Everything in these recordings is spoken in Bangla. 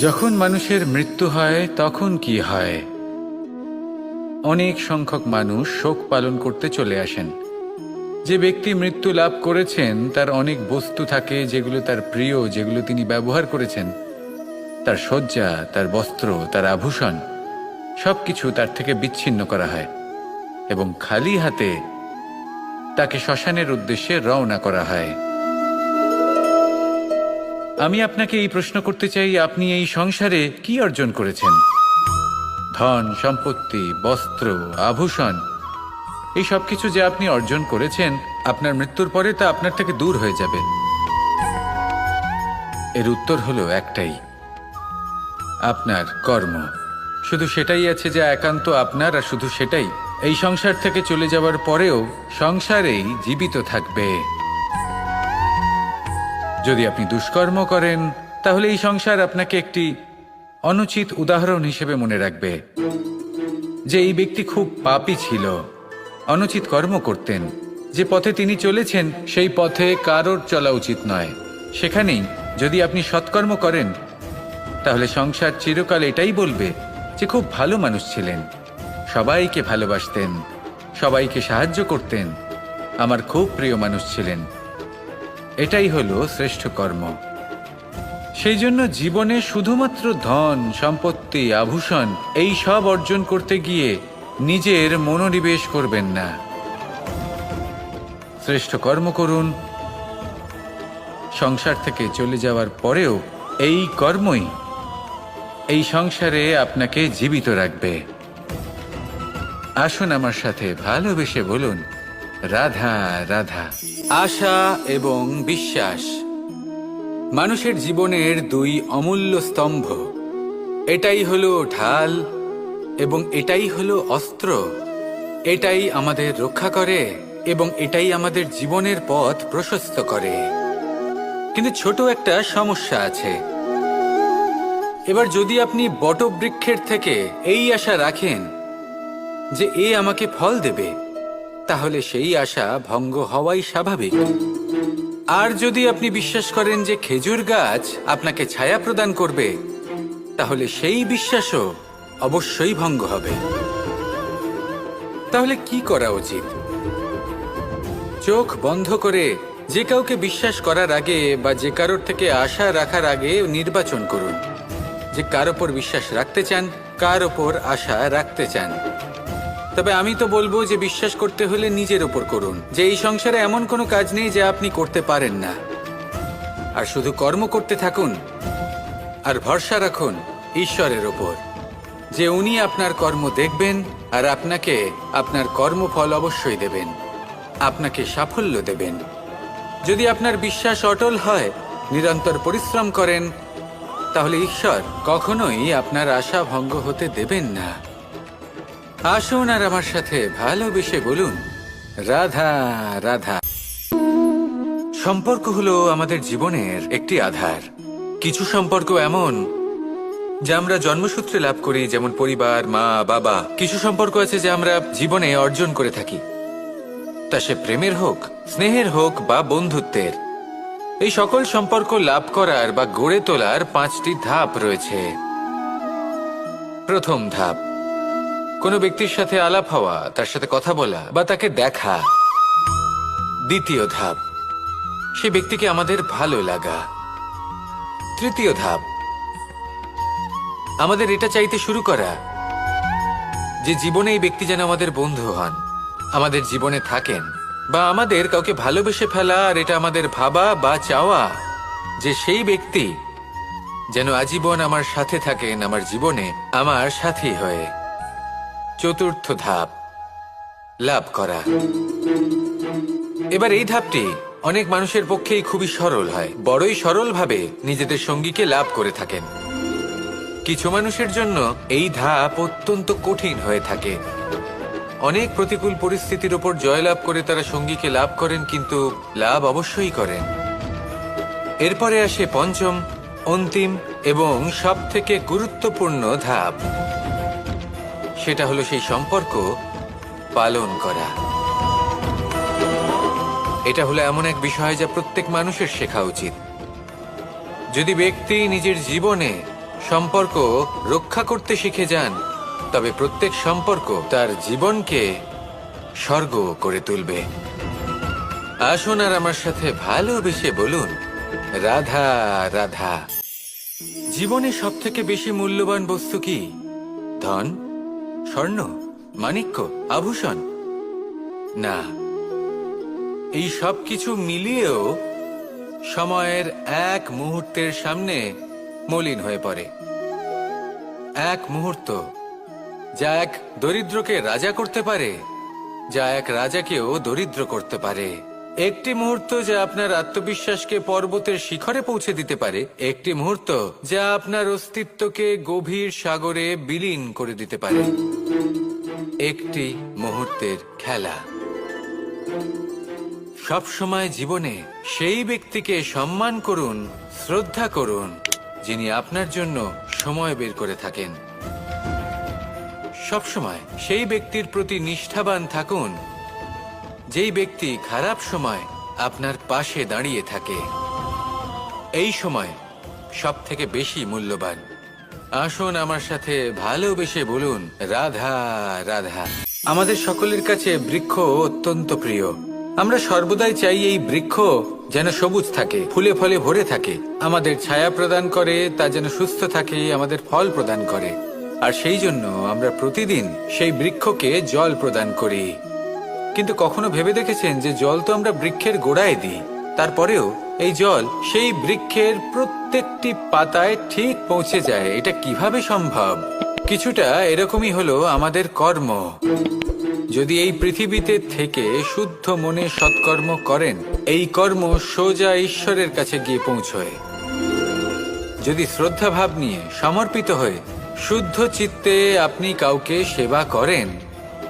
যখন মানুষের মৃত্যু হয় তখন কি হয়? অনেক সংখ্যক মানুষ শোক পালন করতে চলে আসেন। যে ব্যক্তি মৃত্যু লাভ করেছেন তার অনেক বস্তু থাকে যেগুলো তার প্রিয়, যেগুলো তিনি ব্যবহার করেছেন। তার শয্যা, তার বস্ত্র, তার আভূষণ সবকিছু তার থেকে বিচ্ছিন্ন করা হয় এবং খালি হাতে তাকে শ্মশানের উদ্দেশ্যে রওনা করা হয়। আমি আপনাকে এই প্রশ্ন করতে চাই, আপনি এই সংসারে কি অর্জন করেছেন? ধন, সম্পত্তি, বস্ত্র, আভূষণ, এই সব কিছু যে আপনি অর্জন করেছেন, আপনার মৃত্যুর পরে তা আপনার থেকে দূর হয়ে যাবে। এর উত্তর হলো একটাই, আপনার কর্ম। শুধু সেটাই আছে যা একান্ত আপনার, আর শুধু সেটাই এই সংসার থেকে চলে যাওয়ার পরেও সংসারেই জীবিত থাকবে। যদি আপনি দুষ্কর্ম করেন তাহলে এই সংসার আপনাকে একটি অনুচিত উদাহরণ হিসেবে মনে রাখবে যে এই ব্যক্তি খুব পাপী ছিল, অনুচিত কর্ম করতেন। যে পথে তিনি চলেছেন সেই পথে কারোর চলা উচিত নয়। সেখানেই যদি আপনি সৎকর্ম করেন তাহলে সংসার চিরকাল এটাই বলবে যে খুব ভালো মানুষ ছিলেন, সবাইকে ভালোবাসতেন, সবাইকে সাহায্য করতেন, আমার খুব প্রিয় মানুষ ছিলেন। এটাই হলো শ্রেষ্ঠ কর্ম। সেই জন্য জীবনে শুধুমাত্র ধন, সম্পত্তি, আভূষণ এই সব অর্জন করতে গিয়ে নিজের মনোনিবেশ করবেন না। শ্রেষ্ঠ কর্ম করুন। সংসার থেকে চলে যাওয়ার পরেও এই কর্মই এই সংসারে আপনাকে জীবিত রাখবে। আসুন আমার সাথে ভালোবেসে বলুন, রাধা রাধা। আশা এবং বিশ্বাস মানুষের জীবনের দুই অমূল্য স্তম্ভ। এটাই হলো ঢাল এবং এটাই হলো অস্ত্র। এটাই আমাদের রক্ষা করে এবং এটাই আমাদের জীবনের পথ প্রশস্ত করে। কিন্তু ছোট একটা সমস্যা আছে। এবার যদি আপনি বটবৃক্ষের থেকে এই আশা রাখেন যে এ আমাকে ফল দেবে, তাহলে সেই আশা ভঙ্গ হওয়াই স্বাভাবিক। আর যদি আপনি বিশ্বাস করেন যে খেজুর গাছ আপনাকে ছায়া প্রদান করবে, তাহলে সেই বিশ্বাসও অবশ্যই ভঙ্গ হবে। তাহলে কি করা উচিত? চোখ বন্ধ করে যে কাউকে বিশ্বাস করার আগে বা যে কারোর থেকে আশা রাখার আগে নির্বাচন করুন যে কার ওপর বিশ্বাস রাখতে চান, কার ওপর আশা রাখতে চান। তবে আমি তো বলবো যে বিশ্বাস করতে হলে নিজের ওপর করুন, যে এই সংসারে এমন কোনো কাজ নেই যা আপনি করতে পারেন না। আর শুধু কর্ম করতে থাকুন আর ভরসা রাখুন ঈশ্বরের ওপর, যে উনি আপনার কর্ম দেখবেন আর আপনাকে আপনার কর্মফল অবশ্যই দেবেন, আপনাকে সাফল্য দেবেন। যদি আপনার বিশ্বাস অটল হয়, নিরন্তর পরিশ্রম করেন, তাহলে ঈশ্বর কখনোই আপনার আশা ভঙ্গ হতে দেবেন না। আসুন আর আমার সাথে ভালোবেসে বলুন, রাধা রাধা। সম্পর্ক হলো আমাদের জীবনের একটি আধার। কিছু সম্পর্ক এমন যা আমরা জন্মসূত্রে লাভ করি, যেমন পরিবার, মা, বাবা। কিছু সম্পর্ক আছে যা আমরা জীবনে অর্জন করে থাকি, তা সে প্রেমের হোক, স্নেহের হোক বা বন্ধুত্বের। এই সকল সম্পর্ক লাভ করার বা গড়ে তোলার 5টি ধাপ রয়েছে। প্রথম ধাপ, কোনো ব্যক্তির সাথে আলাপ হওয়া, তার সাথে কথা বলা বা তাকে দেখা। দ্বিতীয় ধাপ, সে ব্যক্তিকে আমাদের ভালো লাগা। তৃতীয় ধাপ, আমাদের এটা চাইতে শুরু করা যে জীবনে এই ব্যক্তি যেন আমাদের বন্ধু হন, আমাদের জীবনে থাকেন, বা আমাদের কাউকে ভালোবেসে ফেলা আর এটা আমাদের ভাবা বা চাওয়া যে সেই ব্যক্তি যেন আজীবন আমার সাথে থাকেন, আমার জীবনে আমার সাথী হয়ে। চতুর্থ ধাপ, লাভ করা। এবার এই ধাপটি অনেক মানুষের পক্ষেই খুবই সরল হয়, বড়ই সরলভাবে নিজেদের সঙ্গীকে লাভ করে থাকেন। কিছু মানুষের জন্য এই ধাপ অত্যন্ত কঠিন হয়ে থাকে। অনেক প্রতিকূল পরিস্থিতির উপর জয়লাভ করে তারা সঙ্গীকে লাভ করেন, কিন্তু লাভ অবশ্যই করেন। এরপরে আসে পঞ্চম, অন্তিম এবং সবথেকে গুরুত্বপূর্ণ ধাপ। সেটা হলো সেই সম্পর্ক পালন করা। এটা হলো এমন এক বিষয় যা প্রত্যেক মানুষের শেখা উচিত। যদি ব্যক্তি নিজের জীবনে সম্পর্ক রক্ষা করতে শিখে যান, তবে প্রত্যেক সম্পর্ক তার জীবনকে স্বর্গ করে তুলবে। আসুন আর আমার সাথে ভালোবেসে বলুন, রাধা রাধা। জীবনে সব থেকে বেশি মূল্যবান বস্তু কি? ধন, স্বর্ণ, মাণিক্য, আভূষণ? না, এই সব কিছু মিলিয়েও সময়ের এক মুহূর্তের সামনে মলিন হয়ে পড়ে। এক মুহূর্ত যা এক দরিদ্রকে রাজা করতে পারে, যা এক রাজাকেও দরিদ্র করতে পারে। একটি মুহূর্ত যা আপনার আত্মবিশ্বাসকে পর্বতের শিখরে পৌঁছে দিতে পারে। একটি মুহূর্ত যা আপনার অস্তিত্বকে গভীর সাগরে বিলীন করে দিতে পারে। একটি মুহূর্তের খেলা। সব সময় জীবনে সেই ব্যক্তিকে সম্মান করুন, শ্রদ্ধা করুন, যিনি আপনার জন্য সময় বের করে থাকেন। সব সময় সেই ব্যক্তির প্রতি নিষ্ঠাবান থাকুন, যেই ব্যক্তি খারাপ সময় আপনার পাশে দাঁড়িয়ে থাকে। এই সময় সব থেকে বেশি মূল্যবান। আসুন আমার সাথে ভালোবেসে বলুন, রাধা রাধা। আমাদের সকলের কাছে বৃক্ষ অত্যন্ত প্রিয়। আমরা সর্বদাই চাই এই বৃক্ষ যেন সবুজ থাকে, ফুলে ফলে ভরে থাকে, আমাদের ছায়া প্রদান করে, তা যেন সুস্থ থাকে, আমাদের ফল প্রদান করে। আর সেই জন্য আমরা প্রতিদিন সেই বৃক্ষকে জল প্রদান করি। কিন্তু কখনো ভেবে দেখেছেন যে জল তো আমরা বৃক্ষের গোড়ায় দিই, তারপরেও এই জল সেই বৃক্ষের প্রত্যেকটি পাতায় ঠিক পৌঁছে যায়? এটা কিভাবে সম্ভব? কিছুটা এরকমই হলো আমাদের কর্ম। যদি এই পৃথিবীতে থেকে শুদ্ধ মনে সৎকর্ম করেন, এই কর্ম সোজা ঈশ্বরের কাছে গিয়ে পৌঁছয়। যদি শ্রদ্ধা ভাব নিয়ে সমর্পিত হয়ে শুদ্ধ চিত্তে আপনি কাউকে সেবা করেন,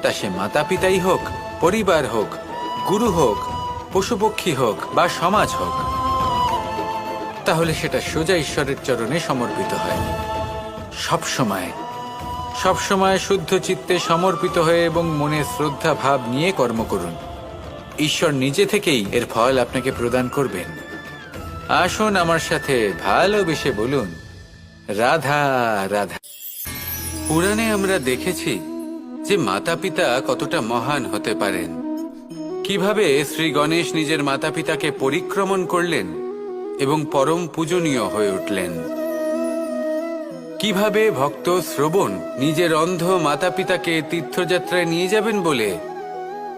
তা সে মাতা পিতাই হোক, পরিবার হোক, গুরু হোক, পশুপক্ষী হোক বা সমাজ হোক, তাহলে সেটা সোজা ঈশ্বরের চরণে সমর্পিত হয়। সব সময় শুদ্ধ চিত্তে সমর্পিত হয়ে এবং মনে শ্রদ্ধা ভাব নিয়ে কর্ম করুন। ঈশ্বর নিজে থেকেই এর ফল আপনাকে প্রদান করবেন। আসুন আমার সাথে ভালোবেসে বলুন, রাধা রাধা। পুরাণে আমরা দেখেছি যে মাতা পিতা কতটা মহান হতে পারেন। কিভাবে শ্রী গণেশ নিজের মাতা পিতাকে পরিক্রমণ করলেন এবং পরম পূজনীয় হয়ে উঠলেন। কিভাবে ভক্ত শ্রবণ নিজের অন্ধ মাতা পিতাকে তীর্থযাত্রায় নিয়ে যাবেন বলে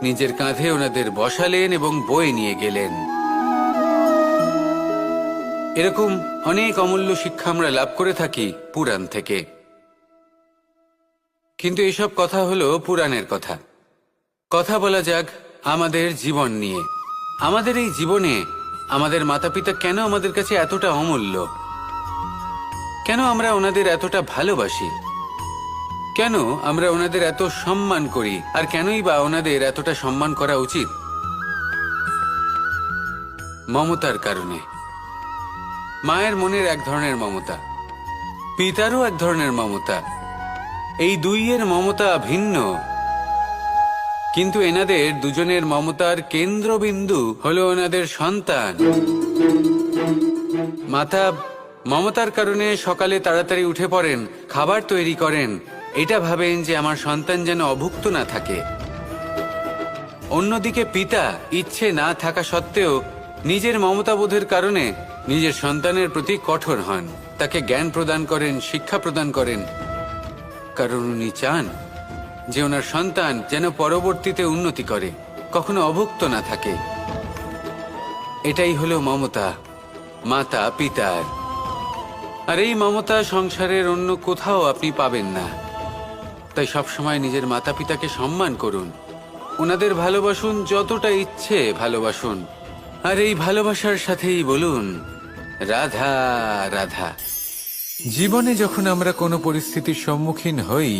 নিজের কাঁধে ওনাদের বসালেন এবং বয়ে নিয়ে গেলেন। এরকম অনেক অমূল্য শিক্ষা আমরা লাভ করে থাকি পুরাণ থেকে। কিন্তু এসব কথা হলো পুরাণের কথা। কথা বলা যাক আমাদের জীবন নিয়ে। আমাদের এই জীবনে আমাদের মাতা পিতা কেন আমাদের কাছে এতটা অমূল্য? কেন আমরা ওনাদের এতটা ভালোবাসি? কেন আমরা ওনাদের এত সম্মান করি? আর কেনই বা ওনাদের এতটা সম্মান করা উচিত? মমতার কারণে। মায়ের মনের এক ধরনের মমতা, পিতারও এক ধরনের মমতা। এই দুইয়ের মমতা ভিন্ন, কিন্তু এনাদের দুজনের মমতার কেন্দ্রবিন্দু হলো ওনাদের সন্তান। মাতা মমতার কারণে সকালে তাড়াতাড়ি উঠে পড়েন, খাবার তৈরি করেন, এটা ভাবেন যে আমার সন্তান যেন অভুক্ত না থাকে। অন্যদিকে পিতা ইচ্ছে না থাকা সত্ত্বেও নিজের মমতাবোধের কারণে নিজের সন্তানের প্রতি কঠোর হন, তাকে জ্ঞান প্রদান করেন, শিক্ষা প্রদান করেন, কারণ উনি চান যে ওনার সন্তান যেন পরবর্তীতে উন্নতি করে, কখনো অভুক্ত না থাকে। এটাই হলো মমতা মাতা পিতার। আর এই মমতা সংসারের অন্য কোথাও আপনি পাবেন না। তাই সবসময় নিজের মাতা পিতাকে সম্মান করুন, ওনাদের ভালোবাসুন, যতটা ইচ্ছে ভালোবাসুন। আর এই ভালোবাসার সাথেই বলুন, রাধা রাধা। জীবনে যখন আমরা কোনো পরিস্থিতির সম্মুখীন হই,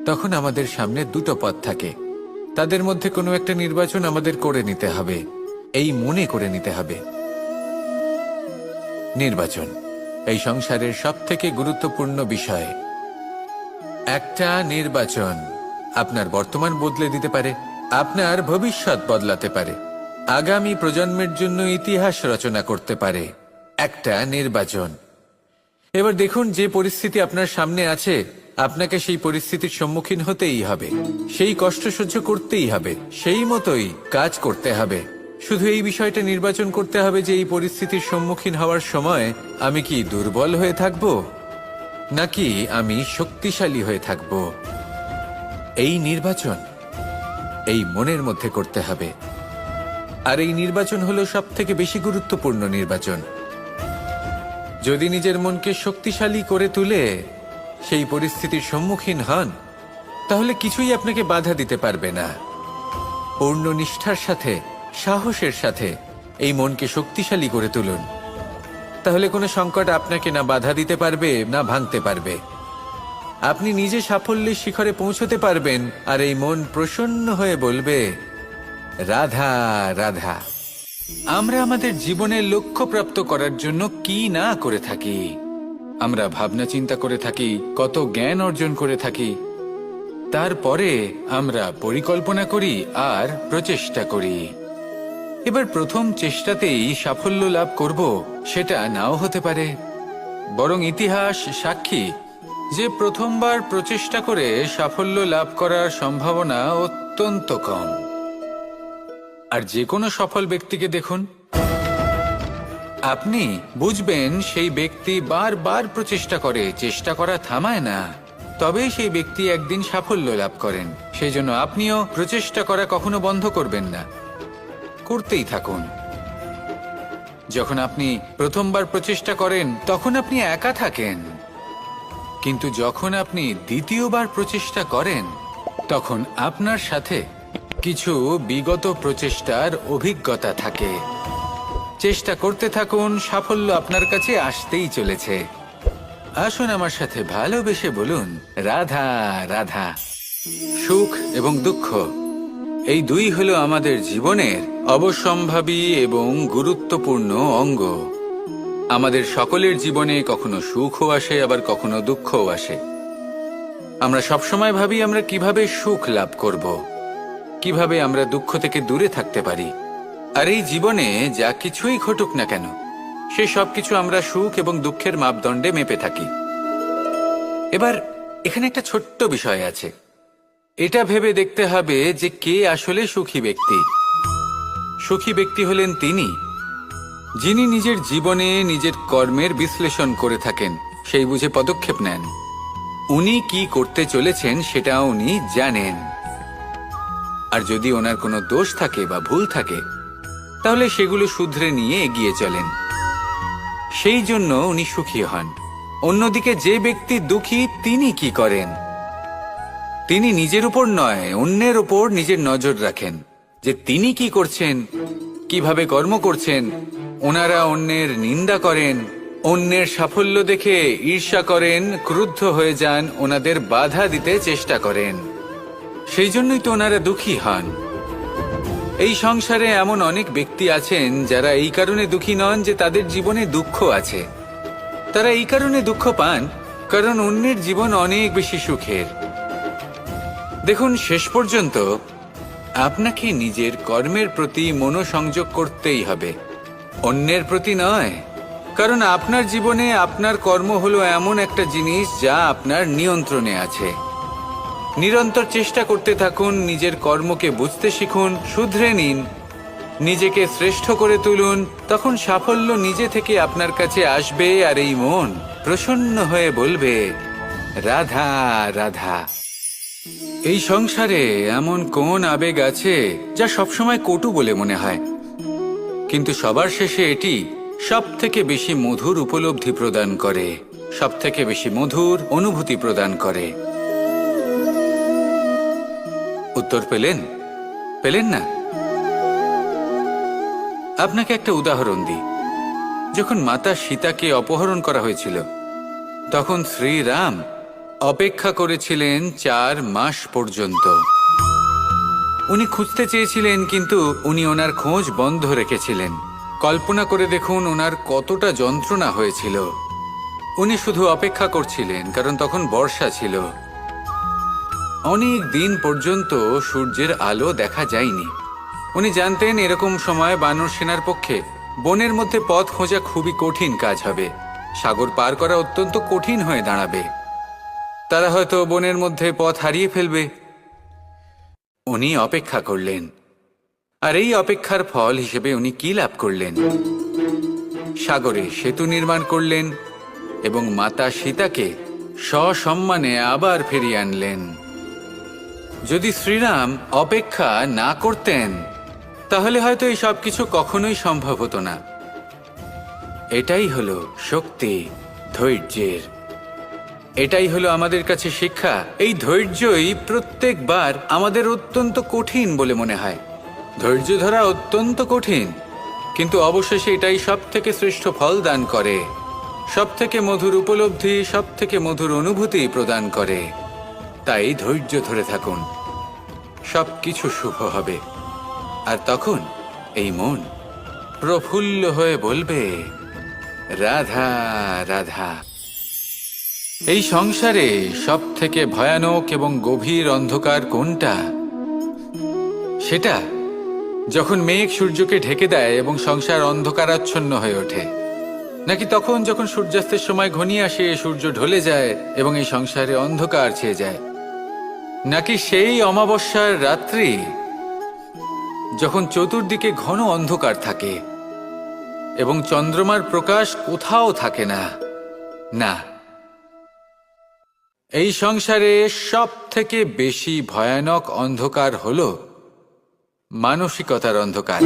তখন আমাদের সামনে দুটো পথ থাকে। তাদের মধ্যে কোনো একটা নির্বাচন আমাদের করে নিতে হবে, এই মনে করে নিতে হবে। নির্বাচন এই সংসারের সবথেকে গুরুত্বপূর্ণ বিষয়। একটা নির্বাচন আপনার বর্তমান বদলে দিতে পারে, আপনার ভবিষ্যৎ বদলাতে পারে, আগামী প্রজন্মের জন্য ইতিহাস রচনা করতে পারে। একটা নির্বাচন। এবার দেখুন, যে পরিস্থিতি আপনার সামনে আছে, আপনাকে সেই পরিস্থিতির সম্মুখীন হতেই হবে, সেই কষ্ট সহ্য করতেই হবে, সেই মতোই কাজ করতে হবে। শুধু এই বিষয়টা নির্বাচন করতে হবে যে এই পরিস্থিতির সম্মুখীন হওয়ার সময় আমি কি দুর্বল হয়ে থাকব নাকি আমি শক্তিশালী হয়ে থাকব। এই নির্বাচন এই মনের মধ্যে করতে হবে। আর এই নির্বাচন হলো সবথেকে বেশি গুরুত্বপূর্ণ নির্বাচন। যদি নিজের মনকে শক্তিশালী করে তুলে সেই পরিস্থিতির সম্মুখীন হন, তাহলে কিছুই আপনাকে বাধা দিতে পারবে না। পূর্ণ নিষ্ঠার সাথে, সাহসের সাথে এই মনকে শক্তিশালী করে তুলুন। তাহলে কোনো সংকট আপনাকে না বাধা দিতে পারবে না ভাঙতে পারবে। আপনি নিজে সাফল্যের শিখরে পৌঁছতে পারবেন, আর এই মন প্রসন্ন হয়ে বলবে, রাধা রাধা। আমরা আমাদের জীবনের লক্ষ্য প্রাপ্ত করার জন্য কি না করে থাকি। আমরা ভাবনা চিন্তা করে থাকি, কত জ্ঞান অর্জন করে থাকি, তারপরে আমরা পরিকল্পনা করি আর প্রচেষ্টা করি। এবার প্রথম চেষ্টাতেই সাফল্য লাভ করব সেটা নাও হতে পারে, বরং ইতিহাস সাক্ষী যে প্রথমবার প্রচেষ্টা করে সাফল্য লাভ করার সম্ভাবনা অত্যন্ত কম। আর যে কোনো সফল ব্যক্তিকে দেখুন, আপনি বুঝবেন সেই ব্যক্তি বারবার প্রচেষ্টা করে, চেষ্টা করা থামায় না, তবেই সেই ব্যক্তি একদিন সাফল্য লাভ করেন। সেই জন্য আপনিও প্রচেষ্টা করা কখনো বন্ধ করবেন না, করতেই থাকুন। যখন আপনি প্রথমবার প্রচেষ্টা করেন তখন আপনি একা থাকেন, কিন্তু যখন আপনি দ্বিতীয়বার প্রচেষ্টা করেন তখন আপনার সাথে কিছু বিগত প্রচেষ্টার অভিজ্ঞতা থাকে। চেষ্টা করতে থাকুন, সাফল্য আপনার কাছে আসতেই চলেছে। আসুন আমার সাথে ভালোবেসে বলুন, রাধা রাধা। সুখ এবং দুঃখ এই দুই হলো আমাদের জীবনের অবশ্যম্ভাবী এবং গুরুত্বপূর্ণ অঙ্গ। আমাদের সকলের জীবনে কখনো সুখও আসে, আবার কখনো দুঃখও আসে। আমরা সবসময় ভাবি আমরা কিভাবে সুখ লাভ করব, কিভাবে আমরা দুঃখ থেকে দূরে থাকতে পারি। আর এই জীবনে যা কিছুই ঘটুক না কেন, সে সবকিছু আমরা সুখ এবং দুঃখের মাপদণ্ডে মেপে থাকি। এবার এখানে একটা ছোট্ট বিষয় আছে, এটা ভেবে দেখতে হবে যে কে আসলে সুখী ব্যক্তি। সুখী ব্যক্তি হলেন তিনি যিনি নিজের জীবনে নিজের কর্মের বিশ্লেষণ করে থাকেন, সেই বুঝে পদক্ষেপ নেন। উনি কি করতে চলেছেন সেটা উনি জানেন, আর যদি ওনার কোনো দোষ থাকে বা ভুল থাকে তাহলে সেগুলো শুধরে নিয়ে এগিয়ে চলেন। সেই জন্য উনি সুখী হন। অন্যদিকে যে ব্যক্তি দুঃখী, তিনি কি করেন? তিনি নিজের উপর নয়, অন্যের উপর নিজের নজর রাখেন যে তিনি কি করছেন, কিভাবে কর্ম করছেন। ওনারা অন্যের নিন্দা করেন, অন্যের সাফল্য দেখে ঈর্ষা করেন, ক্রুদ্ধ হয়ে যান, ওনাদের বাধা দিতে চেষ্টা করেন। সেই জন্যই তো ওনারা দুঃখী হন। এই সংসারে এমন অনেক ব্যক্তি আছেন যারা এই কারণে দুঃখী নন যে তাদের জীবনে দুঃখ আছে। তারা এই কারণে দুঃখ পান কারণ অন্যের জীবন অনেক বেশি সুখের। দেখুন, শেষ পর্যন্ত আপনাকে নিজের কর্মের প্রতি মনোসংযোগ করতেই হবে, অন্যের প্রতি নয়। কারণ আপনার জীবনে আপনার কর্ম হলো এমন একটা জিনিস যা আপনার নিয়ন্ত্রণে আছে। নিরন্তর চেষ্টা করতে থাকুন, নিজের কর্মকে বুঝতে শিখুন, শুধরে নিন, নিজেকে শ্রেষ্ঠ করে তুলুন। তখন সাফল্য নিজে থেকে আপনার কাছে আসবে, আর এই মন প্রসন্ন হয়ে বলবে, রাধা রাধা। এই সংসারে এমন কোন আবেগ আছে যা সবসময় কটু বলে মনে হয়, কিন্তু সবার শেষে এটি সব থেকে বেশি মধুর উপলব্ধি প্রদান করে, সব থেকে বেশি মধুর অনুভূতি প্রদান করে। উত্তর পেলেন? পেলেন না? আপনাকে একটা উদাহরণ দিই। যখন মাতা সীতাকে অপহরণ করা হয়েছিল তখন শ্রীরাম অপেক্ষা করেছিলেন 4 মাস পর্যন্ত। উনি খুঁজতে চেয়েছিলেন, কিন্তু উনি ওনার খোঁজ বন্ধ রেখেছিলেন। কল্পনা করে দেখুন ওনার কতটা যন্ত্রণা হয়েছিল। উনি শুধু অপেক্ষা করছিলেন, কারণ তখন বর্ষা ছিল। অনেক দিন পর্যন্ত সূর্যের আলো দেখা যায়নি। উনি জানতেন এরকম সময় বানর সেনার পক্ষে বনের মধ্যে পথ খোঁজা খুবই কঠিন কাজ হবে। সাগর পার করা অত্যন্ত কঠিন হয়ে দাঁড়াবে। তারা হয়তো বনের মধ্যে পথ হারিয়ে ফেলবে। উনি অপেক্ষা করলেন, আর এই অপেক্ষার ফল হিসেবে উনি কি লাভ করলেন? সাগরে সেতু নির্মাণ করলেন এবং মাতা সীতাকে সসম্মানে আবার ফিরিয়ে আনলেন। যদি শ্রীরাম অপেক্ষা না করতেন তাহলে হয়তো এই সব কিছু কখনোই সম্ভব হতো না। এটাই হলো শক্তি ধৈর্যের। এটাই হলো আমাদের কাছে শিক্ষা। এই ধৈর্যই প্রত্যেকবার আমাদের অত্যন্ত কঠিন বলে মনে হয়। ধৈর্য ধরা অত্যন্ত কঠিন, কিন্তু অবশেষে এটাই সব থেকে শ্রেষ্ঠ ফল দান করে, সব থেকে মধুর উপলব্ধি, সব থেকে মধুর অনুভূতি প্রদান করে। তাই ধৈর্য ধরে থাকুন, সব কিছু শুভ হবে। আর তখন এই মন প্রফুল্ল হয়ে বলবে, রাধা রাধা। এই সংসারে সব থেকে ভয়ানক এবং গভীর অন্ধকার কোনটা? সেটা যখন মেঘ সূর্যকে ঢেকে দেয় এবং সংসার অন্ধকারাচ্ছন্ন হয়ে ওঠে, নাকি তখন যখন সূর্যাস্তের সময় ঘনিয়ে আসে, সূর্য ঢলে যায় এবং এই সংসারে অন্ধকার ছেয়ে যায়, নাকি সেই অমাবস্যার রাত্রি যখন চতুর্দিকে ঘন অন্ধকার থাকে এবং চন্দ্রমার প্রকাশ কোথাও থাকে না? না, এই সংসারে সব থেকে বেশি ভয়ানক অন্ধকার হলো মানসিকতার অন্ধকার।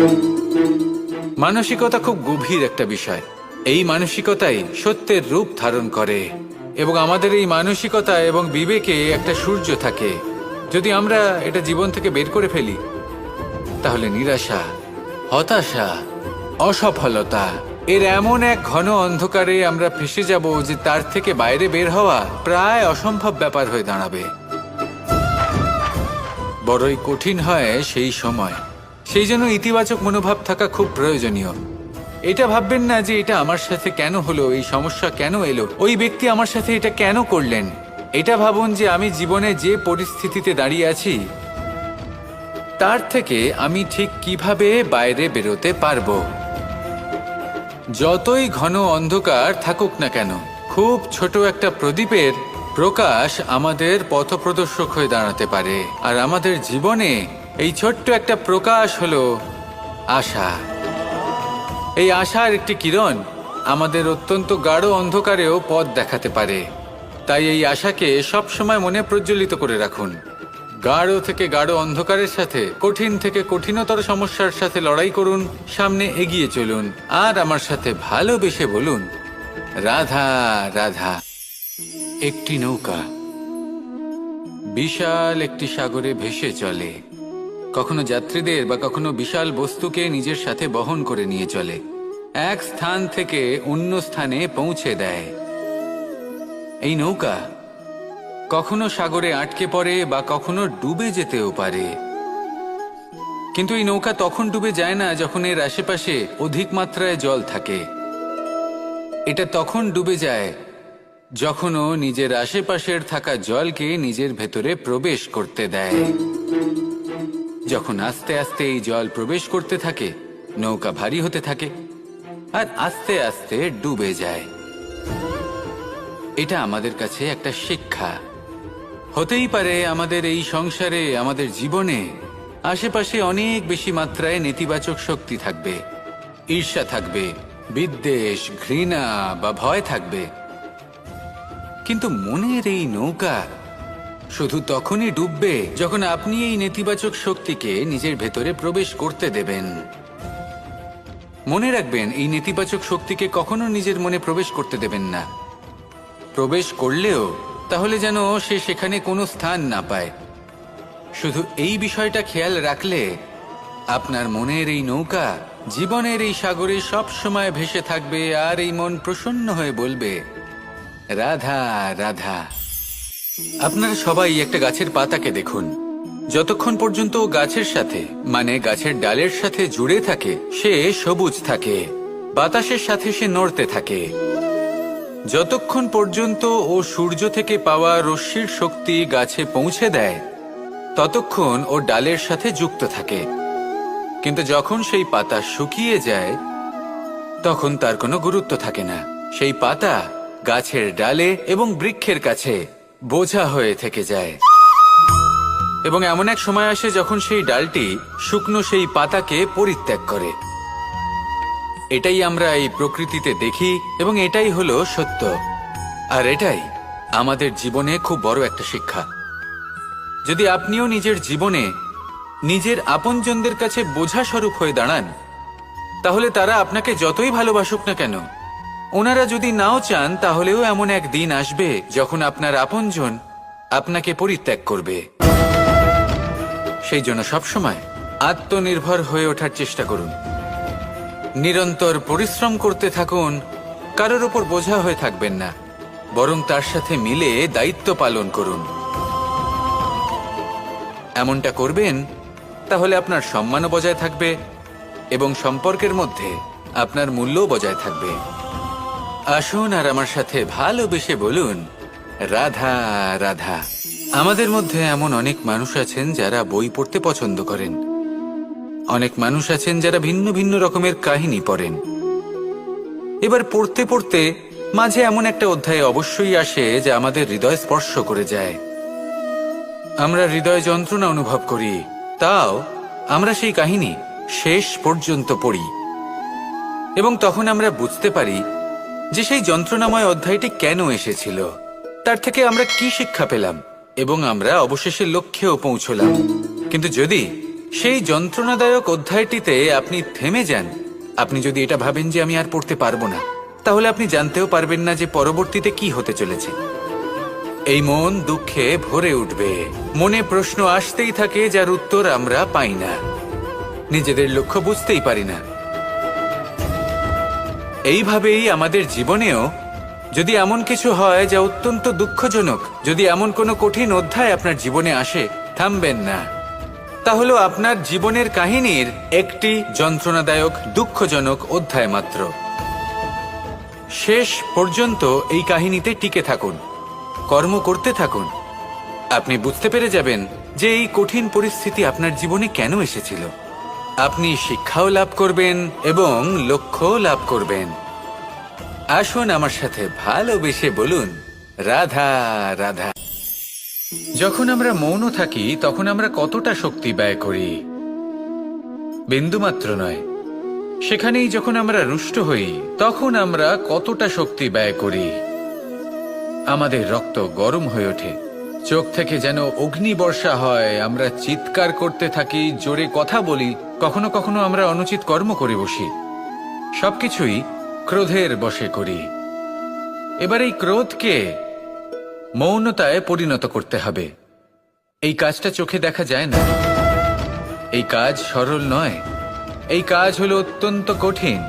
মানসিকতা খুব গভীর একটা বিষয়। এই মানসিকতাই সত্যের রূপ ধারণ করে এবং আমাদের এই মানসিকতা এবং বিবেকে একটা সূর্য থাকে। যদি আমরা এটা জীবন থেকে বের করে ফেলি তাহলে নিরাশা, হতাশা, অসফলতা এর এমন এক ঘন অন্ধকারে আমরা ফেসে যাব যে তার থেকে বাইরে বের হওয়া প্রায় অসম্ভব ব্যাপার হয়ে দাঁড়াবে। বড়ই কঠিন হয় সেই সময়। সেই জন্য ইতিবাচক মনোভাব থাকা খুব প্রয়োজনীয়। এটা ভাববেন না যে এটা আমার সাথে কেন হলো, এই সমস্যা কেন এলো, ওই ব্যক্তি আমার সাথে এটা কেন করলেন। এটা ভাবুন যে আমি জীবনে যে পরিস্থিতিতে দাঁড়িয়ে আছি তার থেকে আমি ঠিক কিভাবে বাইরে বেরোতে পারবো। যতই ঘন অন্ধকার থাকুক না কেন, খুব ছোট একটা প্রদীপের প্রকাশ আমাদের পথপ্রদর্শক হয়ে দাঁড়াতে পারে। আর আমাদের জীবনে এই ছোট্ট একটা প্রকাশ হলো আশা। এই আশার একটি কিরণ আমাদের অত্যন্ত গাঢ় অন্ধকারেও পথ দেখাতে পারে। তাই এই আশাকে সব সময় মনে প্রজ্বলিত করে রাখুন। গাঢ় থেকে গাঢ় অন্ধকারের সাথে, কঠিন থেকে কঠিনতর সমস্যার সাথে লড়াই করুন, সামনে এগিয়ে চলুন, আর আমার সাথে ভালোবেসে বলুন, রাধা রাধা। একটি নৌকা বিশাল একটি সাগরে ভেসে চলে। কখনো যাত্রীদের বা কখনো বিশাল বস্তুকে নিজের সাথে বহন করে নিয়ে চলে, এক স্থান থেকে অন্য স্থানে পৌঁছে দেয়। এই নৌকা কখনো সাগরে আটকে পড়ে বা কখনো ডুবে যেতেও পারে, কিন্তু এই নৌকা তখন ডুবে যায় না যখন এর আশেপাশে অধিক মাত্রায় জল থাকে। এটা তখন ডুবে যায় যখন ও নিজের আশেপাশের থাকা জলকে নিজের ভেতরে প্রবেশ করতে দেয়। যখন আস্তে আস্তে এই জল প্রবেশ করতে থাকে, নৌকা ভারী হতে থাকে আর আস্তে আস্তে ডুবে যায়। এটা আমাদের কাছে একটা শিক্ষা। হতেই পারে আমাদের এই সংসারে, আমাদের জীবনে আশেপাশে অনেক বেশি মাত্রায় নেতিবাচক শক্তি থাকবে, ঈর্ষা থাকবে, বিদ্বেষ, ঘৃণা বা ভয় থাকবে, কিন্তু মনের এই নৌকা শুধু তখনই ডুববে যখন আপনি এই নেতিবাচক শক্তিকে নিজের ভেতরে প্রবেশ করতে দেবেন। মনে রাখবেন, এই নেতিবাচক শক্তিকে কখনো নিজের মনে প্রবেশ করতে দেবেন না। প্রবেশ করলেও তাহলে যেন সে সেখানে কোনো স্থান না পায়। শুধু এই বিষয়টা খেয়াল রাখলে আপনার মনের এই নৌকা জীবনের এই সাগরে সব সময় ভেসে থাকবে, আর এই মন প্রসন্ন হয়ে বলবে, রাধা রাধা। আপনারা সবাই একটা গাছের পাতাকে দেখুন। যতক্ষণ পর্যন্ত ও গাছের সাথে, মানে গাছের ডালের সাথে জুড়ে থাকে, সে সবুজ থাকে, বাতাসের সাথে সে নড়তে থাকে। যতক্ষণ পর্যন্ত ও সূর্য থেকে পাওয়া রশ্মির শক্তি গাছে পৌঁছে দেয়, ততক্ষণ ও ডালের সাথে যুক্ত থাকে। কিন্তু যখন সেই পাতা শুকিয়ে যায় তখন তার কোনো গুরুত্ব থাকে না। সেই পাতা গাছের ডালে এবং বৃক্ষের কাছে বোঝা হয়ে থেকে যায়। এবং এমন এক সময় আসে যখন সেই ডালটি শুকনো সেই পাতাকে পরিত্যাগ করে। এটাই আমরা এই প্রকৃতিতে দেখি এবং এটাই হলো সত্য। আর এটাই আমাদের জীবনে খুব বড় একটা শিক্ষা। যদি আপনিও নিজের জীবনে নিজের আপনজনদের কাছে বোঝা স্বরূপ হয়ে দাঁড়ান, তাহলে তারা আপনাকে যতই ভালোবাসুক না কেন, ওনারা যদি নাও চান, তাহলেও এমন এক দিন আসবে যখন আপনার আপনজন আপনাকে পরিত্যাগ করবে। সেই জন্য সবসময় আত্মনির্ভর হয়ে ওঠার চেষ্টা করুন, নিরন্তর পরিশ্রম করতে থাকুন, কারোর ওপর বোঝা হয়ে থাকবেন না, বরং তার সাথে মিলে দায়িত্ব পালন করুন। এমনটা করবেন, তাহলে আপনার সম্মানও বজায় থাকবে এবং সম্পর্কের মধ্যে আপনার মূল্যও বজায় থাকবে। আসুন আর আমার সাথে ভালোবেসে বলুন, রাধা রাধা। আমাদের মধ্যে এমন অনেক মানুষ আছেন যারা বই পড়তে পছন্দ করেন। অনেক মানুষ আছেন যারা ভিন্ন ভিন্ন রকমের কাহিনী পড়েন। এবার পড়তে পড়তে মাঝে এমন একটা অধ্যায় অবশ্যই আসে যা আমাদের হৃদয় স্পর্শ করে যায়। আমরা হৃদয় যন্ত্রণা অনুভব করি, তাও আমরা সেই কাহিনী শেষ পর্যন্ত পড়ি এবং তখন আমরা বুঝতে পারি যে সেই যন্ত্রণাময় অধ্যায়টি কেন এসেছিল, তার থেকে আমরা কি শিক্ষা পেলাম এবং আমরা অবশেষে লক্ষ্যেও পৌঁছলাম। কিন্তু যদি সেই যন্ত্রণাদায়ক অধ্যায়টিতে আপনি থেমে যান, আপনি যদি এটা ভাবেন যে আমি আর পড়তে পারবো না, তাহলে আপনি জানতেও পারবেন না যে পরবর্তীতে কি হতে চলেছে। এই মন দুঃখে ভরে উঠবে, মনে প্রশ্ন আসতেই থাকে যার উত্তর আমরা পাই না, নিজেদের লক্ষ্য বুঝতেই পারি না। এইভাবেই আমাদের জীবনেও যদি এমন কিছু হয় যা অত্যন্ত দুঃখজনক, যদি এমন কোনো কঠিন অধ্যায় আপনার জীবনে আসে, থামবেন না। তাহলে আপনার জীবনের কাহিনীর একটি যন্ত্রণাদায়ক দুঃখজনক অধ্যায় মাত্র। শেষ পর্যন্ত এই কাহিনীতে টিকে থাকুন, কর্ম করতে থাকুন। আপনি বুঝতে পেরে যাবেন যে এই কঠিন পরিস্থিতি আপনার জীবনে কেন এসেছিল। আপনি শিক্ষাও লাভ করবেন এবং লক্ষ্যও লাভ করবেন। আসুন আমার সাথে ভালোবেসে বলুন, রাধা রাধা। যখন আমরা মৌন থাকি তখন আমরা কতটা শক্তি ব্যয় করি, বিন্দুমাত্র নয়। সেখানেই যখন আমরা রুষ্ট হই তখন আমরা কতটা শক্তি ব্যয় করি। আমাদের রক্ত গরম হয়ে ওঠে, চোখ থেকে যেন অগ্নিবর্ষা হয়, আমরা চিৎকার করতে থাকি, জোরে কথা বলি, কখনো কখনো আমরা অনুচিত কর্ম করে বসি। সবকিছুই ক্রোধের বশে করি। এবার এই ক্রোধকে মৌনতায় পরিণত করতে হবে। এই কাজটা চোখে দেখা যায় না, এই কাজ সরল নয়, এই কাজ হলো অত্যন্ত কঠিন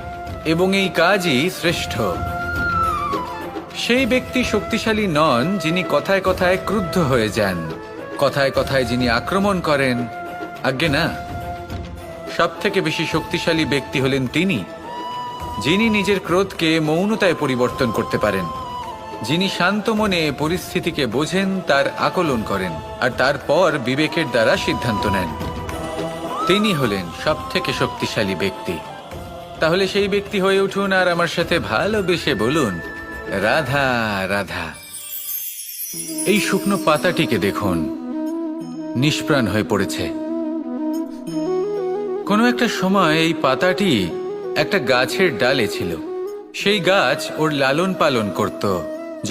এবং এই কাজই শ্রেষ্ঠ। সেই ব্যক্তি শক্তিশালী নন যিনি কথায় কথায় ক্রুদ্ধ হয়ে যান, কথায় কথায় যিনি আক্রমণ করেন। আজ্ঞে না, সব থেকে বেশি শক্তিশালী ব্যক্তি হলেন তিনি যিনি নিজের ক্রোধকে মৌনতায় পরিবর্তন করতে পারেন, যিনি শান্ত মনে পরিস্থিতিকে বোঝেন, তার আকলন করেন আর তারপর বিবেকের দ্বারা সিদ্ধান্ত নেন। তিনি হলেন সব থেকে শক্তিশালী ব্যক্তি। তাহলে সেই ব্যক্তি হয়ে উঠুন আর আমার সাথে ভালোবেসে বলুন, রাধা রাধা। এই শুকনো পাতাটিকে দেখুন, নিষ্প্রাণ হয়ে পড়েছে। কোনো একটা সময় এই পাতাটি একটা গাছের ডালে ছিল। সেই গাছ ওর লালন পালন করত।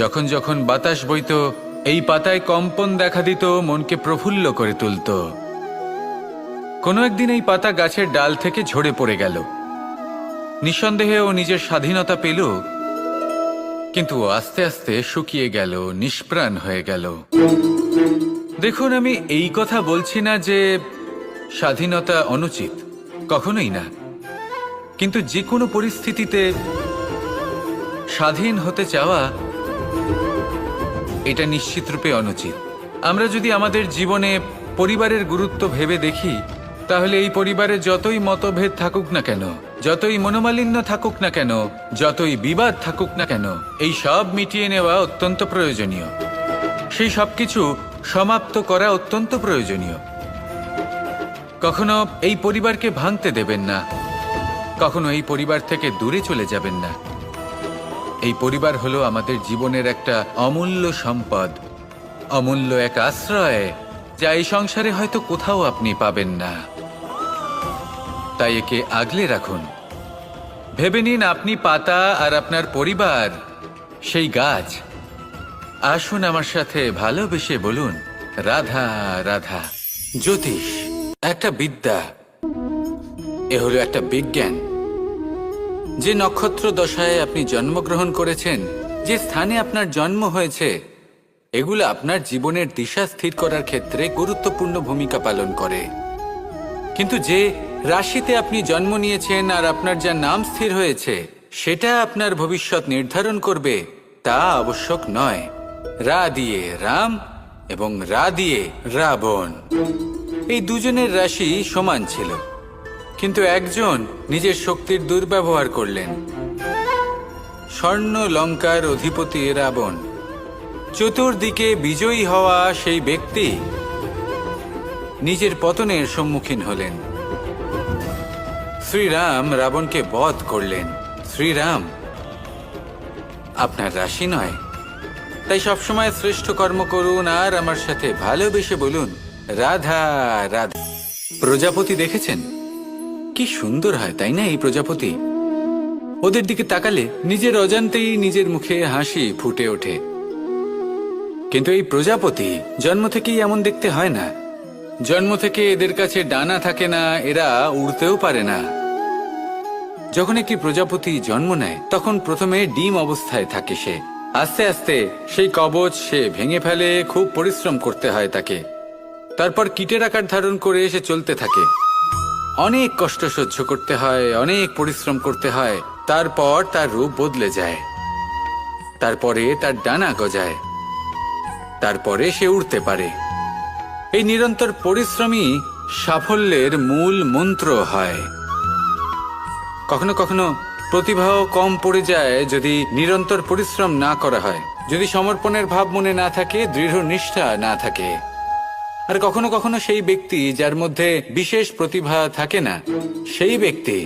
যখন যখন বাতাস বইত, এই পাতায় কম্পন দেখা দিত, মনকে প্রফুল্ল করে তুলত। কোনো একদিন এই পাতা গাছের ডাল থেকে ঝরে পড়ে গেল। নিঃসন্দেহে ও নিজের স্বাধীনতা পেল, কিন্তু আস্তে আস্তে শুকিয়ে গেল, নিষ্প্রাণ হয়ে গেল। দেখুন, আমি এই কথা বলছি না যে স্বাধীনতা অনুচিত, কখনোই না। কিন্তু যে কোনো পরিস্থিতিতে স্বাধীন হতে চাওয়া এটা নিশ্চিতরূপে অনুচিত। আমরা যদি আমাদের জীবনে পরিবারের গুরুত্ব ভেবে দেখি, তাহলে এই পরিবারে যতই মতভেদ থাকুক না কেন, যতই মনোমালিন্য থাকুক না কেন, যতই বিবাদ থাকুক না কেন, এই সব মিটিয়ে নেওয়া অত্যন্ত প্রয়োজনীয়। সেই সবকিছু সমাপ্ত করা অত্যন্ত প্রয়োজনীয়। কখনো এই পরিবারকে ভাঙতে দেবেন না, কখনো এই পরিবার থেকে দূরে চলে যাবেন না। এই পরিবার হলো আমাদের জীবনের একটা অমূল্য সম্পদ, অমূল্য এক আশ্রয়, যা এই সংসারে হয়তো কোথাও আপনি পাবেন না। তাই একে আগলে রাখুন। ভেবে নিন আপনি পাতা আর আপনার পরিবার সেই গাছ। আসুন আমার সাথে ভালোবেসে বলুন, রাধা রাধা। জ্যোতিষ একটা বিদ্যা, এ হলো একটা বিজ্ঞান। যে নক্ষত্র দশায় আপনি জন্মগ্রহণ করেছেন, যে স্থানে আপনার জন্ম হয়েছে, এগুলো আপনার জীবনের দিশা স্থির করার ক্ষেত্রে গুরুত্বপূর্ণ ভূমিকা পালন করে। কিন্তু যে রাশিতে আপনি জন্ম নিয়েছেন আর আপনার যা নাম স্থির হয়েছে, সেটা আপনার ভবিষ্যৎ নির্ধারণ করবে তা আবশ্যক নয়। রা দিয়ে রাম এবং রা দিয়ে রাবণ, এই দুজনের রাশি সমান ছিল, কিন্তু একজন নিজের শক্তির দুর্ব্যবহার করলেন। স্বর্ণ লঙ্কার অধিপতি রাবণ, চতুর্দিকে বিজয়ী হওয়া সেই ব্যক্তি নিজের পতনের সম্মুখীন হলেন। শ্রীরাম রাবণকে বধ করলেন। শ্রীরাম আপনার রাশি নয়, তাই সবসময় শ্রেষ্ঠ কর্ম করুন আর আমার সাথে ভালোবেসে বলুন, রাধা রাধা। প্রজাপতি দেখেছেন কি সুন্দর হয়, তাই না? এই প্রজাপতি, ওদের দিকে তাকালে নিজের অজান্তেই নিজের মুখে হাসি ফুটে ওঠে। কিন্তু এই প্রজাপতি জন্ম থেকেই এমন দেখতে হয় না। জন্ম থেকে এদের কাছে ডানা থাকে না, এরা উড়তেও পারে না। যখন একটি প্রজাপতি জন্ম নেয়, তখন প্রথমে ডিম অবস্থায় থাকে সে। আস্তে আস্তে সেই কবচ সে ভেঙে ফেলে, খুব পরিশ্রম করতে হয় তাকে। তারপর কীটের আকার ধারণ করে সে চলতে থাকে। অনেক কষ্ট সহ্য করতে হয়, অনেক পরিশ্রম করতে হয়। তারপর তার রূপ বদলে যায়, তারপরে তার ডানা গজায়, তারপরে সে উড়তে পারে। এই নিরন্তর পরিশ্রমই সাফল্যের মূল মন্ত্র হয়। কখনো কখনো প্রতিভাও কম পড়ে যায় যদি নিরন্তর পরিশ্রম না করা হয়, যদি সমর্পণের ভাব মনে না থাকে, দৃঢ় নিষ্ঠা না থাকে। আর কখনো কখনো সেই ব্যক্তি যার মধ্যে বিশেষ প্রতিভা থাকে না, সেই ব্যক্তি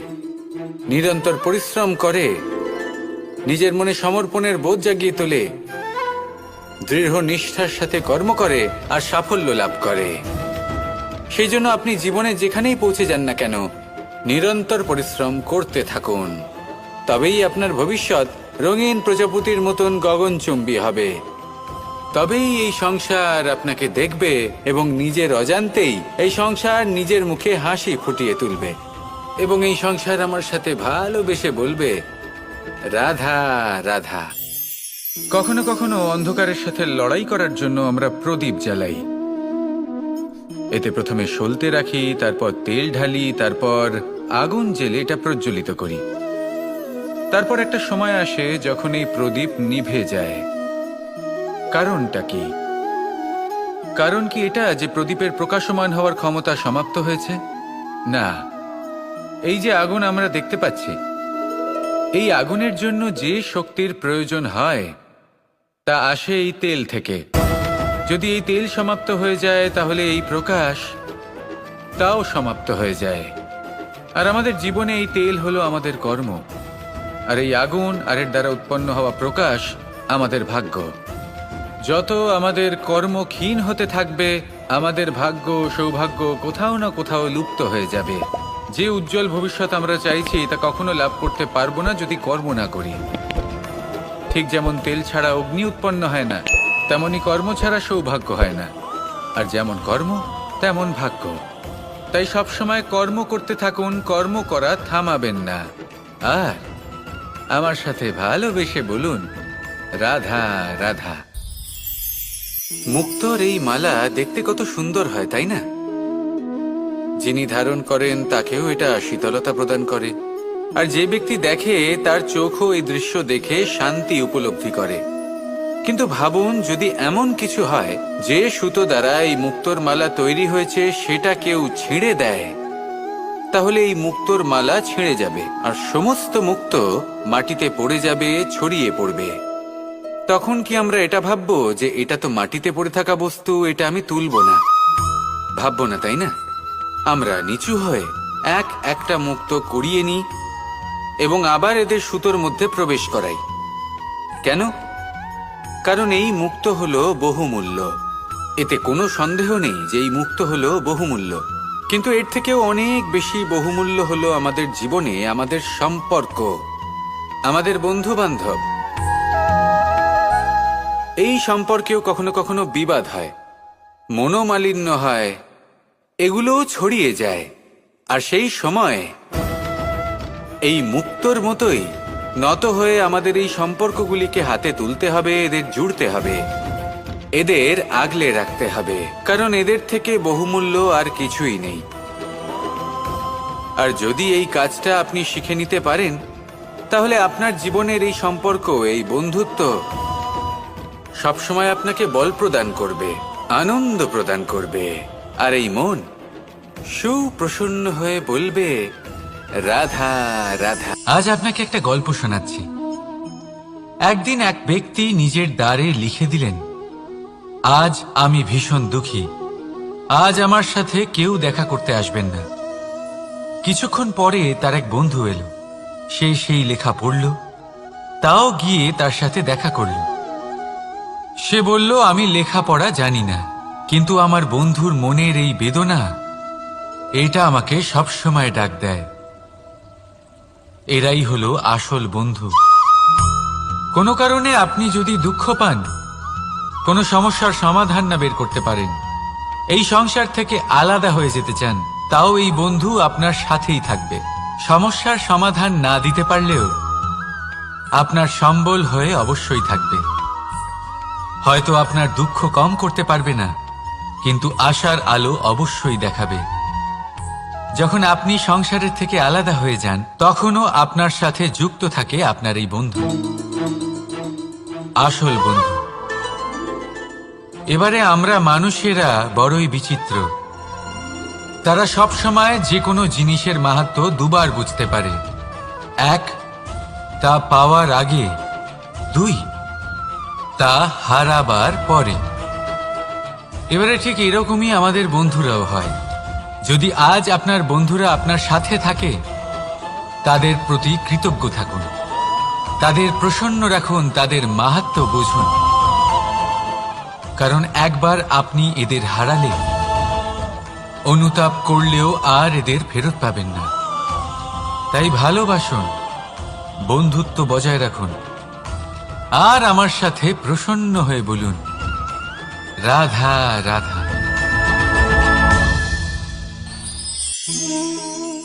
নিরন্তর পরিশ্রম করে, নিজের মনে সমর্পণের বোধ জাগিয়ে তোলে, দৃঢ় নিষ্ঠার সাথে কর্ম করে আর সাফল্য লাভ করে। সেই জন্য আপনি জীবনে যেখানেই পৌঁছে যান না কেন, নিরন্তর পরিশ্রম করতে থাকুন। তবেই আপনার ভবিষ্যৎ রঙিন প্রজাপতির মতন গগনচুম্বী হবে। তবেই এই সংসার আপনাকে দেখবে এবং নিজের অজান্তেই এই সংসার নিজের মুখে হাসি ফুটিয়ে তুলবে এবং এই সংসার আমার সাথে ভালোবেসে বলবে, রাধা রাধা। কখনো কখনো অন্ধকারের সাথে লড়াই করার জন্য আমরা প্রদীপ জ্বালাই। এতে প্রথমে সলতে রাখি, তারপর তেল ঢালি, তারপর আগুন জেলে এটা প্রজ্বলিত করি। তারপর একটা সময় আসে যখন এই প্রদীপ নিভে যায়। কারণটা কি? কারণ কি এটা যে প্রদীপের প্রকাশমান হওয়ার ক্ষমতা সমাপ্ত হয়েছে? না, এই যে আগুন আমরা দেখতে পাচ্ছি, এই আগুনের জন্য যে শক্তির প্রয়োজন হয় তা আসে এই তেল থেকে। যদি এই তেল সমাপ্ত হয়ে যায়, তাহলে এই প্রকাশ তাও সমাপ্ত হয়ে যায়। আর আমাদের জীবনে এই তেল হলো আমাদের কর্ম, আর এই আগুন আর এর দ্বারা উৎপন্ন হওয়া প্রকাশ আমাদের ভাগ্য। যত আমাদের কর্ম ক্ষীণ হতে থাকবে, আমাদের ভাগ্য সৌভাগ্য কোথাও না কোথাও লুপ্ত হয়ে যাবে। যে উজ্জ্বল ভবিষ্যৎ আমরা চাইছি তা কখনো লাভ করতে পারবো না যদি কর্ম না করি। ঠিক যেমন তেল ছাড়া অগ্নি উৎপন্ন হয় না, তেমনি কর্ম ছাড়া সৌভাগ্য হয় না। আর যেমন কর্ম তেমন ভাগ্য। তাই সবসময় কর্ম করতে থাকুন, কর্ম করা থামাবেন না। আর আমার সাথে ভালোবেসে বলুন, রাধা রাধা। মুক্তোর এই মালা দেখতে কত সুন্দর হয়, তাই না? যিনি ধারণ করেন তাকেও এটা শীতলতা প্রদান করে, আর যে ব্যক্তি দেখে তার চোখও এই দৃশ্য দেখে শান্তি উপলব্ধি করে। কিন্তু ভাবুন, যদি এমন কিছু হয় যে সুতো দ্বারা এই মুক্তোর মালা তৈরি হয়েছে সেটা কেউ ছিঁড়ে দেয়, তাহলে এই মুক্তোর মালা ছিঁড়ে যাবে আর সমস্ত মুক্তো মাটিতে পড়ে যাবে, ছড়িয়ে পড়বে। তখন কি আমরা এটা ভাববো যে এটা তো মাটিতে পড়ে থাকা বস্তু, এটা আমি তুলবো না? ভাববো না, তাই না? আমরা নিচু হয়ে একটা মুক্তো কুড়িয়ে নিই এবং আবার এদের সুতোর মধ্যে প্রবেশ করাই। কেন? কারণ এই মুক্ত হলো বহুমূল্য। এতে কোনো সন্দেহ নেই যে এই মুক্ত হলো বহুমূল্য। কিন্তু এর থেকেও অনেক বেশি বহুমূল্য হলো আমাদের জীবনে আমাদের সম্পর্ক, আমাদের বন্ধু বান্ধব। এই সম্পর্কেও কখনো কখনো বিবাদ হয়, মনোমালিন্য হয়, এগুলোও ছড়িয়ে যায়। আর সেই সময় এই মুক্তর মতোই নত হয়ে আমাদের এই সম্পর্কগুলিকে হাতে তুলতে হবে, এদের জুড়তে হবে, এদের আগলে রাখতে হবে, কারণ এদের থেকে বহুমূল্য আর কিছুই নেই। আর যদি এই কাজটা আপনি শিখে নিতে পারেন, তাহলে আপনার জীবনের এই সম্পর্ক, এই বন্ধুত্ব সবসময় আপনাকে বল প্রদান করবে, আনন্দ প্রদান করবে। আর এই মন সুপ্রসন্ন হয়ে বলবে, রাধা রাধা। আজ আপনাকে একটা গল্প শোনাচ্ছি। একদিন এক ব্যক্তি নিজের দ্বারে লিখে দিলেন, আজ আমি ভীষণ দুঃখী, আজ আমার সাথে কেউ দেখা করতে আসবেন না। কিছুক্ষণ পরে তার এক বন্ধু এলো, সে সেই লেখা পড়ল, তাও গিয়ে তার সাথে দেখা করল। সে বলল, আমি লেখাপড়া জানি না, কিন্তু আমার বন্ধুর মনের এই বেদনা, এটা আমাকে সবসময় ডাক দেয়। এরাই হলো আসল বন্ধু। কোনো কারণে আপনি যদি দুঃখ পান, কোনো সমস্যার সমাধান না বের করতে পারেন, এই সংসার থেকে আলাদা হয়ে যেতে চান, তাও এই বন্ধু আপনার সাথেই থাকবে। সমস্যার সমাধান না দিতে পারলেও আপনার সম্বল হয়ে অবশ্যই থাকবে। হয়তো আপনার দুঃখ কম করতে পারবে না, কিন্তু আশার আলো অবশ্যই দেখাবে। যখন আপনি সংসারের থেকে আলাদা হয়ে যান, তখনও আপনার সাথে যুক্ত থাকে আপনার এই বন্ধু, আসল বন্ধু। এবারে আমরা মানুষেরা বড়ই বিচিত্র। তারা সব সময় যে কোনো জিনিসের মাহাত্ম্য দুবার বুঝতে পারে। এক, তা পাওয়ার আগে। দুই, তা হারাবার পরে। এবারে ঠিক এরকমই আমাদের বন্ধুরাও হয়। যদি আজ আপনার বন্ধুরা আপনার সাথে থাকে, তাদের প্রতি কৃতজ্ঞ থাকুন, তাদের প্রসন্ন রাখুন, তাদের মাহাত্ম্য বুঝুন। কারণ একবার আপনি এদের হারালে, অনুতাপ করলেও আর এদের ফেরত পাবেন না। তাই ভালোবাসুন, বন্ধুত্ব বজায় রাখুন, আর আমার সাথে প্রসন্ন হয়ে বলুন, রাধা রাধা।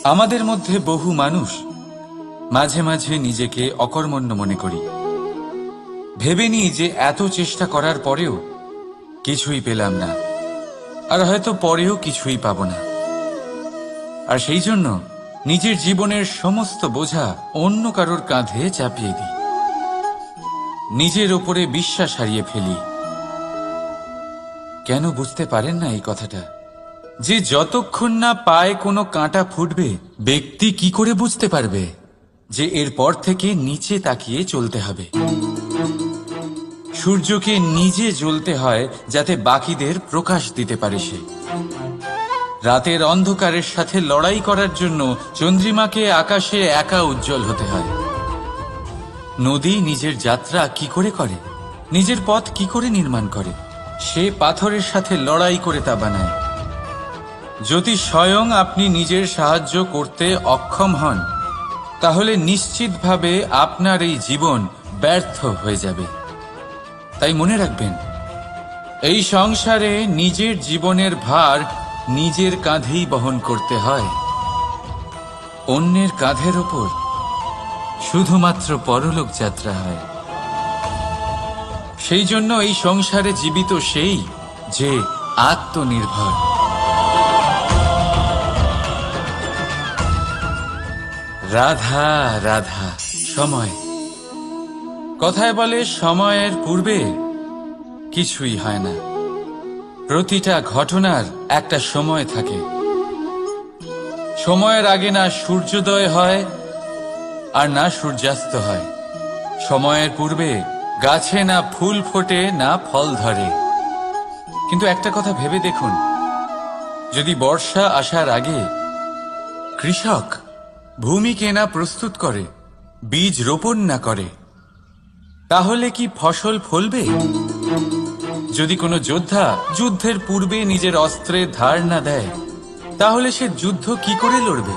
আমাদের মধ্যে বহু মানুষ মাঝে মাঝে নিজেকে অকর্মণ্য মনে করি। ভেবে নিই যে এত চেষ্টা করার পরেও কিছুই পেলাম না, আর হয়তো পরেও কিছুই পাব না। আর সেই জন্য নিজের জীবনের সমস্ত বোঝা অন্য কারোর কাঁধে চাপিয়ে দিই, নিজের ওপরে বিশ্বাস হারিয়ে ফেলি। কেন বুঝতে পারেন না এই কথাটা? যে যতক্ষণ না পায়ে কোনো কাঁটা ফুটবে, ব্যক্তি কি করে বুঝতে পারবে যে এরপর থেকে নিচে তাকিয়ে চলতে হবে? সূর্যকে নিজে জ্বলতে হয় যাতে বাকিদের প্রকাশ দিতে পারে সে। রাতের অন্ধকারের সাথে লড়াই করার জন্য চন্দ্রিমাকে আকাশে একা উজ্জ্বল হতে হয়। নদী নিজের যাত্রা কি করে করে, নিজের পথ কি করে নির্মাণ করে? সে পাথরের সাথে লড়াই করে তা বানায়। যদি স্বয়ং আপনি নিজের সাহায্য করতে অক্ষম হন, তাহলে নিশ্চিতভাবে আপনার এই জীবন ব্যর্থ হয়ে যাবে। তাই মনে রাখবেন, এই সংসারে নিজের জীবনের ভার নিজের কাঁধেই বহন করতে হয়। অন্যের কাঁধের ওপর শুধুমাত্র পরলোক যাত্রা হয়। সেই জন্য এই সংসারে জীবিত সেই যে আত্মনির্ভর। রাধা রাধা। সময়, কথায় বলে সময়ের পূর্বে কিছুই হয় না। প্রতিটা ঘটনার একটা সময় থাকে। সময়ের আগে না সূর্যোদয় হয় আর না সূর্যাস্ত হয়। সময়ের পূর্বে গাছে না ফুল ফোটে না ফল ধরে। কিন্তু একটা কথা ভেবে দেখুন, যদি বর্ষা আসার আগে কৃষক ভূমিকে না প্রস্তুত করে, বীজ রোপণ না করে, তাহলে কি ফসল ফলবে? যদি কোনো যোদ্ধা যুদ্ধের পূর্বে নিজের অস্ত্রের ধার না দেয়, তাহলে সে যুদ্ধ কি করে লড়বে?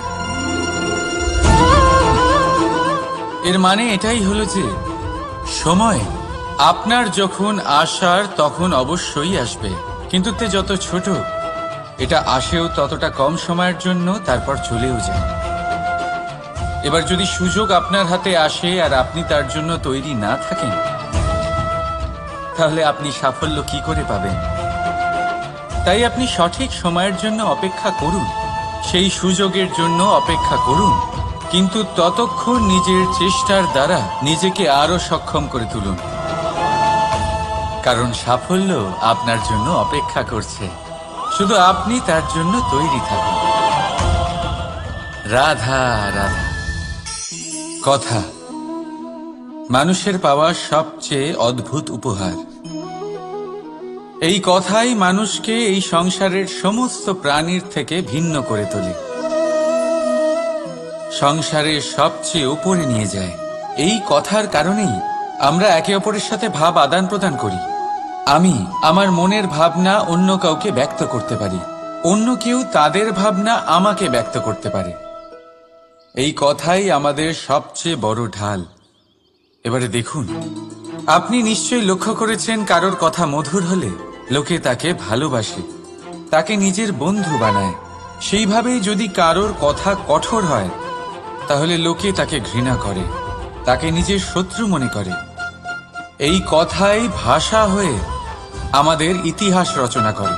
এর মানে এটাই হলো যে সময় আপনার যখন আসার তখন অবশ্যই আসবে, কিন্তু তে যত ছোট, এটা আসেও ততটা কম সময়ের জন্য, তারপর চলেও যায়। এবার যদি সুযোগ আপনার হাতে আসে আর আপনি তার জন্য তৈরি না থাকেন, তাহলে আপনি সাফল্য কি করে পাবেন? তাই আপনি সঠিক সময়ের জন্য অপেক্ষা করুন, সেই সুযোগের জন্য অপেক্ষা করুন, কিন্তু ততক্ষণ নিজের চেষ্টার দ্বারা নিজেকে আরো সক্ষম করে তুলুন, কারণ সাফল্য আপনার জন্য অপেক্ষা করছে, শুধু আপনি তার জন্য তৈরি থাকুন। রাধা রাধা। কথা মানুষের পাওয়া সবচেয়ে অদ্ভুত উপহার। এই কথাই মানুষকে এই সংসারের সমস্ত প্রাণীর থেকে ভিন্ন করে তোলে, সংসারের সবচেয়ে উপরে নিয়ে যায়। এই কথার কারণেই আমরা একে অপরের সাথে ভাব আদান প্রদান করি। আমি আমার মনের ভাবনা অন্য কাউকে ব্যক্ত করতে পারি, অন্য কেউ তাদের ভাবনা আমাকে ব্যক্ত করতে পারে। এই কথাই আমাদের সবচেয়ে বড় ঢাল। এবারে দেখুন, আপনি নিশ্চয়ই লক্ষ্য করেছেন, কারোর কথা মধুর হলে লোকে তাকে ভালোবাসে, তাকে নিজের বন্ধু বানায়। সেইভাবেই যদি কারোর কথা কঠোর হয়, তাহলে লোকে তাকে ঘৃণা করে, তাকে নিজের শত্রু মনে করে। এই কথাই ভাষা হয়ে আমাদের ইতিহাস রচনা করে।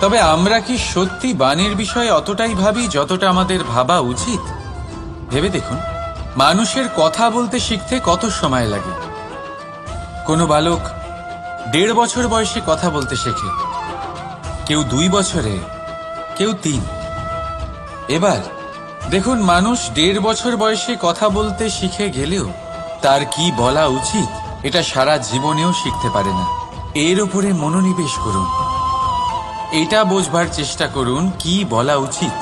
তবে আমরা কি সত্যি বাণীর বিষয়ে অতটাই ভাবি যতটা আমাদের ভাবা উচিত? ভেবে দেখুন, মানুষের কথা বলতে শিখতে কত সময় লাগে। কোনো বালক 1.5 বছর বয়সে কথা বলতে শেখে, কেউ 2 বছরে, কেউ 3। এবার দেখুন, মানুষ 1.5 বছর বয়সে কথা বলতে শিখে গেলেও তার কি বলা উচিত এটা সারা জীবনেও শিখতে পারে না। এর উপরে মনোনিবেশ করুন, এটা বোঝবার চেষ্টা করুন কি বলা উচিত।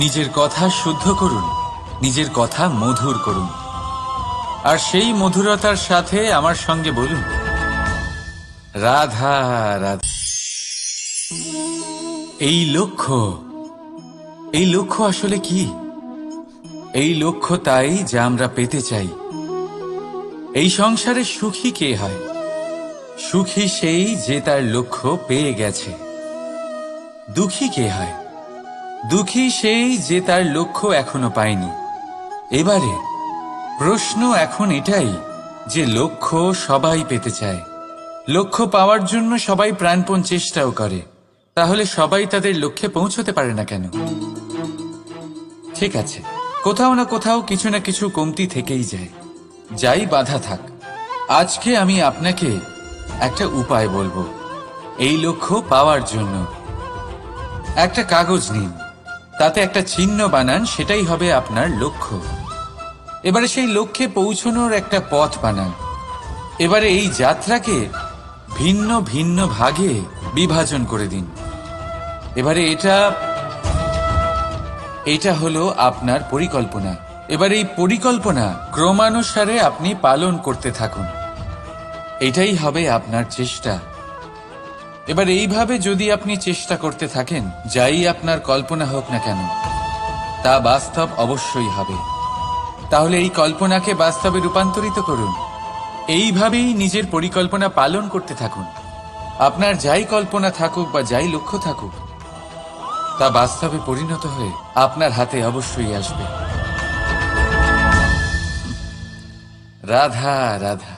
নিজের কথা শুদ্ধ করুন, নিজের কথা মধুর করুন, আর সেই মধুরতার সাথে আমার সঙ্গে বলুন, রাধা রাধা। এই লক্ষ্য আসলে কি? এই লক্ষ্য তাই যা আমরা পেতে চাই। এই সংসারে সুখী কে হয়? সুখী সেই যে তার লক্ষ্য পেয়ে গেছে। দুঃখী কে হয়? দুঃখী সেই যে তার লক্ষ্য এখনো পায়নি। এবারে প্রশ্ন এখন এটাই যে লক্ষ্য সবাই পেতে চায়, লক্ষ্য পাওয়ার জন্য সবাই প্রাণপণ চেষ্টাও করে, তাহলে সবাই তাদের লক্ষ্যে পৌঁছতে পারে না কেন? ঠিক আছে, কোথাও না কোথাও কিছু না কিছু কমতি থেকেই যায়, যাই বাধা থাক। আজকে আমি আপনাকে একটা উপায় বলবো এই লক্ষ্য পাওয়ার জন্য। একটা কাগজ নিন, তাতে একটা চিহ্ন বানান, সেটাই হবে আপনার লক্ষ্য। এবারে সেই লক্ষ্যে পৌঁছানোর একটা পথ বানান। এবারে এই যাত্রাকে ভিন্ন ভিন্ন ভাগে বিভাজন করে দিন। এবারে এটা হলো আপনার পরিকল্পনা। এবার এই পরিকল্পনা ক্রমানুসারে আপনি পালন করতে থাকুন, এটাই হবে আপনার চেষ্টা। এবার এইভাবে যদি আপনি চেষ্টা করতে থাকেন, যাই আপনার কল্পনা হোক না কেন, তা বাস্তব অবশ্যই হবে। তাহলে এই কল্পনাকে বাস্তবে রূপান্তরিত করুন। এইভাবেই নিজের পরিকল্পনা পালন করতে থাকুন। আপনার যাই কল্পনা থাকুক বা যাই লক্ষ্য থাকুক, তা বাস্তবে পরিণত হয়ে আপনার হাতে অবশ্যই আসবে। রাধা রাধা।